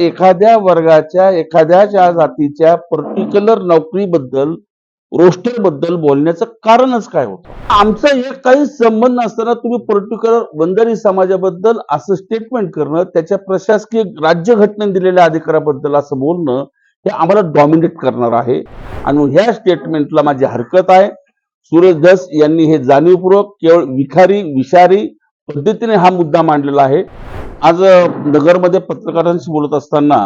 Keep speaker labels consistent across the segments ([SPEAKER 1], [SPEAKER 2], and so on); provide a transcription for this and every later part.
[SPEAKER 1] एखाद्या वर्गाच्या एखाद्या जातीच्या पर्टिक्युलर नोकरीबद्दल रोस्टर बद्दल बोलण्याचं कारणच काय होतं? आमचा हे काही संबंध नसताना तुम्ही पर्टिक्युलर वंजारी समाजाबद्दल असं स्टेटमेंट करणं, त्याच्या प्रशासकीय राज्यघटनेने दिलेल्या अधिकाराबद्दल असं बोलणं हे आम्हाला डॉमिनेट करणार आहे आणि ह्या स्टेटमेंटला माझी हरकत आहे. सुरेश धस यांनी हे जाणीवपूर्वक केवळ विषारी पद्धतीने हा मुद्दा मांडलेला आहे. आज नगरमध्ये पत्रकारांशी बोलत असताना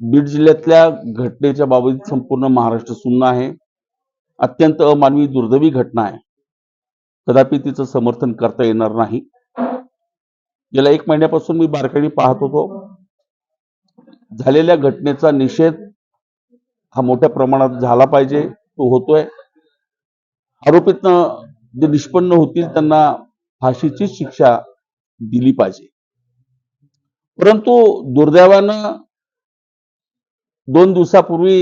[SPEAKER 1] बीड जिल्ह्यातल्या घटनेच्या बाबतीत संपूर्ण महाराष्ट्र सुन्न आहे. अत्यंत अमानवी दुर्दैवी घटना आहे. कदापि तिचं समर्थन करता येणार नाही. गेल्या 1 महिन्यापासून मी बारकाईने पाहत होतो. झालेल्या घटनेचा निषेध हा मोठ्या प्रमाणात झाला पाहिजे, तो होतोय. आरोपींना जे निष्पन्न होतील त्यांना फाशीची शिक्षा दिली पाहिजे. परंतु दुर्दैवानं 2 दिवसापूर्वी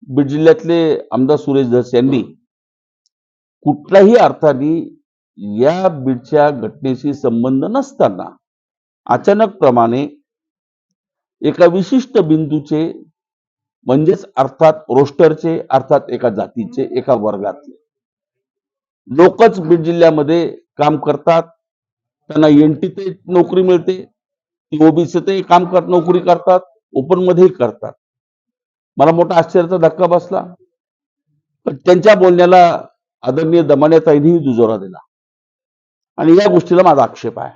[SPEAKER 1] बीड जिल्ह्यातले आमदार सुरेश धस यांनी कुठल्याही अर्थाने या बीडच्या घटनेशी संबंध नसताना अचानकप्रमाणे एका विशिष्ट बिंदूचे म्हणजेच अर्थात रोस्टरचे, अर्थात एका जातीचे, एका वर्गातले लोकच बीड जिल्ह्यामध्ये काम करतात. त्यांना एनटी ते नोकरी मिळते, ओबीसी ते नोकरी करतात, ओपन मध्येही करतात. मला मोठा आश्चर्याचा धक्का बसला. पण त्यांच्या बोलण्याला आदरणीय दमानियाताईंनी दुजोरा दिला आणि या गोष्टीला माझा आक्षेप आहे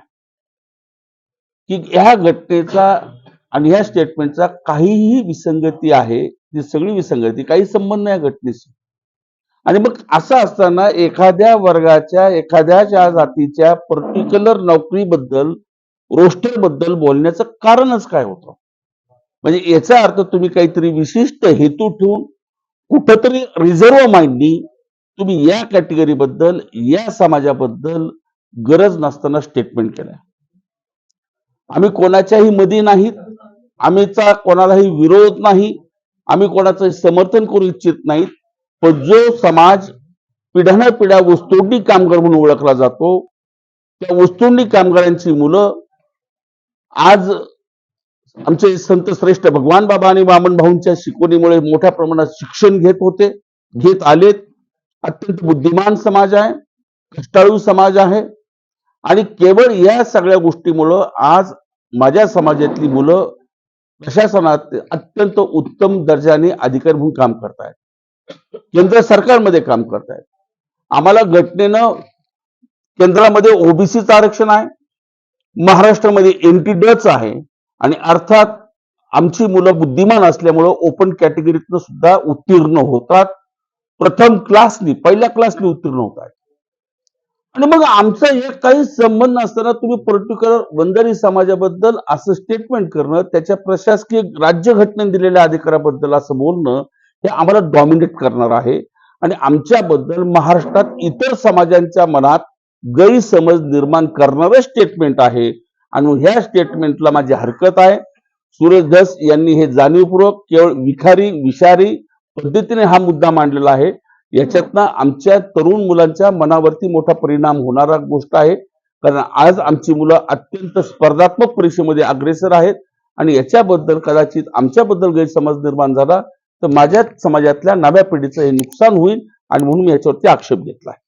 [SPEAKER 1] की ह्या घटनेचा आणि ह्या स्टेटमेंटचा काहीही विसंगती आहे, ती सगळी विसंगती, काही संबंध नाही घटनेशी. आणि मग असं असताना एखाद्या वर्गाच्या एखाद्या जातीच्या पर्टिक्युलर नोकरीबद्दल रोस्टर बद्दल बोलण्याचं कारणच काय होतं? म्हणजे याचा अर्थ तुम्ही काहीतरी विशिष्ट हेतू ठेवून कुठंतरी रिझर्व्ह माइंडनी तुम्ही या कॅटेगरी बद्दल, या समाजाबद्दल गरज नसताना स्टेटमेंट केलं. आम्ही कोणाच्याही मध्ये नाहीत, आम्हीचा कोणालाही विरोध नाही, आम्ही कोणाचं समर्थन करू इच्छित नाहीत. पण जो समाज पिढ्यानपिढ्या ऊसतोडणी कामगार म्हणून ओळखला जातो, त्या ऊसतोडणी कामगारांची मुलं आज आमचे संत श्रेष्ठ भगवान बाबा आणि वामन भाऊंच्या शिकवणीमुळे मोठ्या प्रमाणात शिक्षण घेत आलेत. अत्यंत बुद्धिमान समाज आहे, कष्टाळू समाज आहे आणि केवळ या सगळ्या गोष्टीमुळं आज माझ्या समाजातली मुलं प्रशासनात अत्यंत उत्तम दर्जाने अधिकारी म्हणून काम करतायत, केंद्र सरकारमध्ये काम करतायत. आम्हाला घटनेनं केंद्रामध्ये ओबीसीचं आरक्षण आहे, महाराष्ट्रामध्ये एनटी डच आहे आणि अर्थात आमची मुलं बुद्धिमान असल्यामुळं ओपन कॅटेगरीतनं सुद्धा उत्तीर्ण होतात. प्रथम क्लासनी, पहिल्या क्लासनी उत्तीर्ण होतात. आणि मग आमचा हे काही संबंध नसताना तुम्ही पर्टिक्युलर वंजारी समाजाबद्दल असं स्टेटमेंट करणं, त्याच्या प्रशासकीय राज्यघटनेने दिलेल्या अधिकाराबद्दल असं बोलणं हे आम्हाला डॉमिनेट करणार आहे आणि आमच्याबद्दल महाराष्ट्रात इतर समाजांच्या मनात गैरसमज निर्माण करणारं स्टेटमेंट आहे आणि ह्या स्टेटमेंटला माझी हरकत आहे. सुरेश धस यांनी हे जाणीवपूर्वक केवळ विषारी पद्धतीने हा मुद्दा मांडलेला आहे. याच्यातनं आमच्या तरुण मुलांच्या मनावरती मोठा परिणाम होणारा गोष्ट आहे. कारण आज आमची मुलं अत्यंत स्पर्धात्मक परीक्षेमध्ये अग्रेसर आहेत आणि याच्याबद्दल कदाचित आमच्याबद्दल गैरसमज निर्माण झाला तर माझ्या समाजातल्या नव्या पिढीचं हे नुकसान होईल आणि म्हणून मी याच्यावरती आक्षेप घेतला आहे.